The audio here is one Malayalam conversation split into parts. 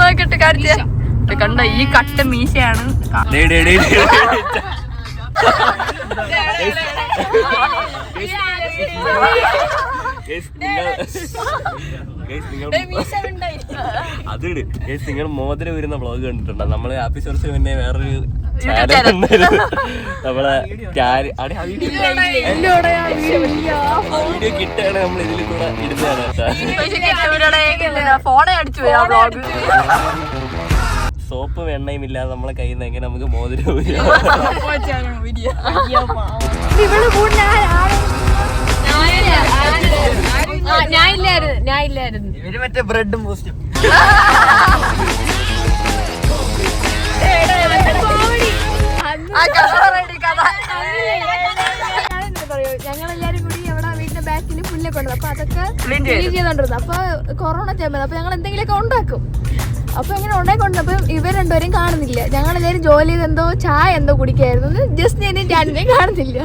നോക്കട്ടെ കാണിച്ച കണ്ട ഈ കട്ട മീശയാണ്. അതിട് നിങ്ങൾ മോതിരം വരുന്ന വ്ളോഗ് കണ്ടിട്ടുണ്ടോ? നമ്മള് ഹാപ്പി സോഴ്സിന് മുന്നേ വേറൊരു നമ്മളെ വീഡിയോ കിട്ടാണ് നമ്മൾ ഇതിൽ കൂടെ ഇടുന്നതാണ്. സോപ്പും എണ്ണയും ഇല്ലാതെ നമ്മളെ കയ്യിൽ നിന്ന് എങ്ങനെ നമുക്ക് മോതിരം ഇവര് മറ്റേ ബ്രെഡും ബൂസ്റ്റും ഞങ്ങളെല്ലാരും കൂടി അവിടെ വീടിന്റെ ബാക്കിൽ പുല്ലൊക്കെ ഉണ്ട്. അപ്പൊ അതൊക്കെ ക്ലീൻ ചെയ്തോണ്ടിരുന്നു. അപ്പൊ കൊറോണ ടൈം അപ്പൊ ഞങ്ങൾ എന്തെങ്കിലുമൊക്കെ ഉണ്ടാക്കും. അപ്പൊ ഇങ്ങനെ ഉണ്ടായിക്കൊണ്ടപ്പോ ഇവർ രണ്ടുപേരും കാണുന്നില്ല. ഞങ്ങളെല്ലാരും ജോലി ചെയ്ത് എന്തോ ചായ എന്തോ കുടിക്കായിരുന്നു. ജസ്റ്റ് ഞാൻ ജാനിനെ കാണുന്നില്ല.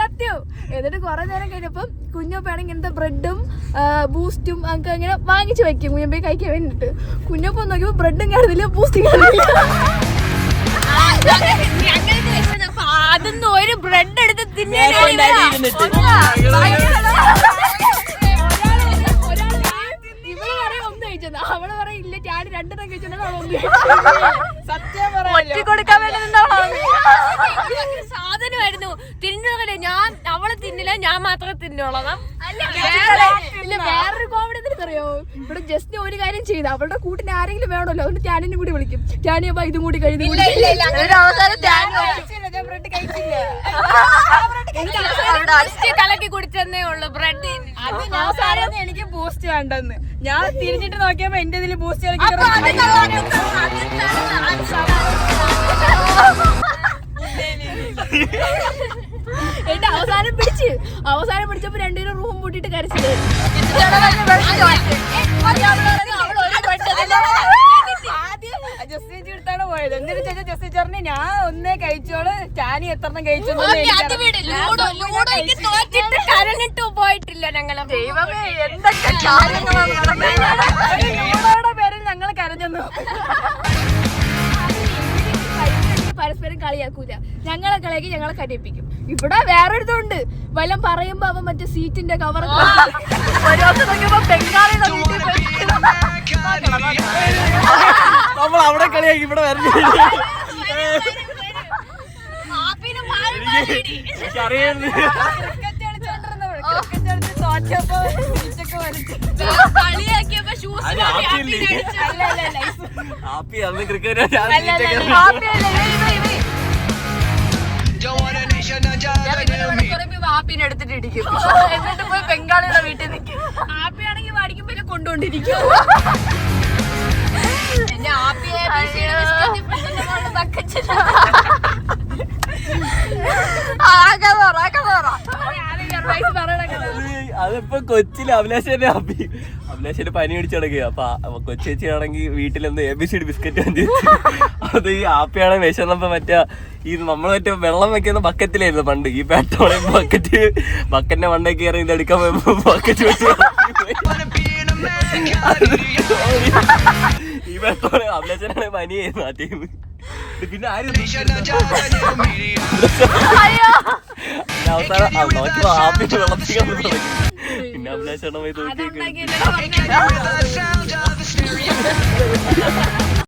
സത്യം. എന്നിട്ട് കുറെ നേരം കഴിഞ്ഞപ്പം കുഞ്ഞപ്പാണെങ്കിൽ ഇങ്ങനത്തെ ബ്രെഡും ബൂസ്റ്റും ഒക്കെ ഇങ്ങനെ വാങ്ങിച്ചു വെക്കും കുഞ്ഞപ്പ കഴിക്കാൻ വേണ്ടിട്ട്. കുഞ്ഞപ്പം നോക്കിയപ്പോ ബ്രെഡും കാണുന്നില്ല, ബൂസ്റ്റും കാണുന്നില്ല. അതൊന്നും ഒരു ബ്രെഡ് എടുത്ത് അവള് പറയില്ല ഞാൻ രണ്ടെണ്ണം കഴിച്ചിട്ടുണ്ടെങ്കിൽ സാധനമായിരുന്നു. തിന്നോളെ ഞാൻ അവളെ തിന്നില്ല, ഞാൻ മാത്രമേ തിന്നോളാം. വേറൊരു കോമഡി എന്തിനറിയോ? ഇവിടെ ജസ്റ്റ് ഒരു കാര്യം ചെയ്ത് അവളുടെ കൂട്ടിന് ആരെങ്കിലും വേണമല്ലോ, അതുകൊണ്ട് ടാനിനും കൂടി വിളിക്കും. ടാനിയപ്പോ ഇതും കൂടി കഴിഞ്ഞു കലക്കി കുടിച്ചെന്നേ ഉള്ളു ബ്രെഡ്. അവസാനം എനിക്ക് ബൂസ്റ്റ് വേണ്ടെന്ന് ഞാൻ തിരിഞ്ഞിട്ട് നോക്കിയപ്പോ എന്റെ ഇതില് ബൂസ്റ്റ് എന്റെ അവസാനം പിടിച്ചപ്പോ രണ്ടുപേരും റൂം പൂട്ടിട്ട് കരച്ചിട്ട് ജസ്റ്റിച്ച് എടുത്താണ് പോയത്. എന്നിട്ട് ചേച്ചി ജസ്റ്റിച്ച് പറഞ്ഞു ഞാൻ ഒന്നേ കഴിച്ചോള്, ടാനി എത്രണ്ണം കഴിച്ചു പോയിട്ടില്ല. ഞങ്ങളെ പേരിൽ ഞങ്ങൾ കരഞ്ഞു. പരസ്പരം കളിയാക്കൂല, ഞങ്ങളെ കളിയാക്കി ഞങ്ങളെ കരയിപ്പിക്കും. ഇവിടെ വേറൊരിതുണ്ട്, വല്ലം പറയുമ്പോ അവൻ മറ്റേ സീറ്റിന്റെ കവർ നമ്മൾ അവിടെ കളിയാക്കി ഇവിടെ വരണ്ട. ഹാപ്പിനെ എടുത്തിട്ട് ഇടിക്കും. എന്നിട്ട് പോയി ബംഗാളിയുടെ വീട്ടിൽ നിൽക്കും. ഹാപ്പിയാണെങ്കിൽ പഠിക്കുമ്പോ കൊണ്ടുകൊണ്ടിരിക്കും. അതിപ്പോ കൊച്ചില് അഭിലാഷന്റെ പനി പിടിച്ചു കിടക്കുക. അപ്പൊ കൊച്ചേച്ചിയാണെങ്കിൽ വീട്ടിലെന്ത് ABCD ബിസ്ക്കറ്റ് വാങ്ങി. അത് ഈ ആപ്പിയാണെങ്കിൽ വിശന്നപ്പോ മറ്റേ ഈ നമ്മൾ മറ്റേ വെള്ളം വെക്കുന്ന ബക്കറ്റിലായിരുന്നു പണ്ട്. ഈ പെട്രോളിയം ബക്കറ്റിന്റെ മണ്ടയ്ക്ക് കയറി ഇതെടുക്കാൻ പോയപ്പോ ബക്കറ്റ് വെച്ച് ഈ പെട്രോളിയം അഭിലാഷനാണ് പനിയായിരുന്നു ആ ടീം. പിന്നെ ആരും അവസാനം നോക്കിയപ്പോ ആപ്പിട്ട് വെള്ളത്തിക്കാൻ തുടങ്ങി. പിന്നെ അഭിലാഷണം പോയി നോക്കി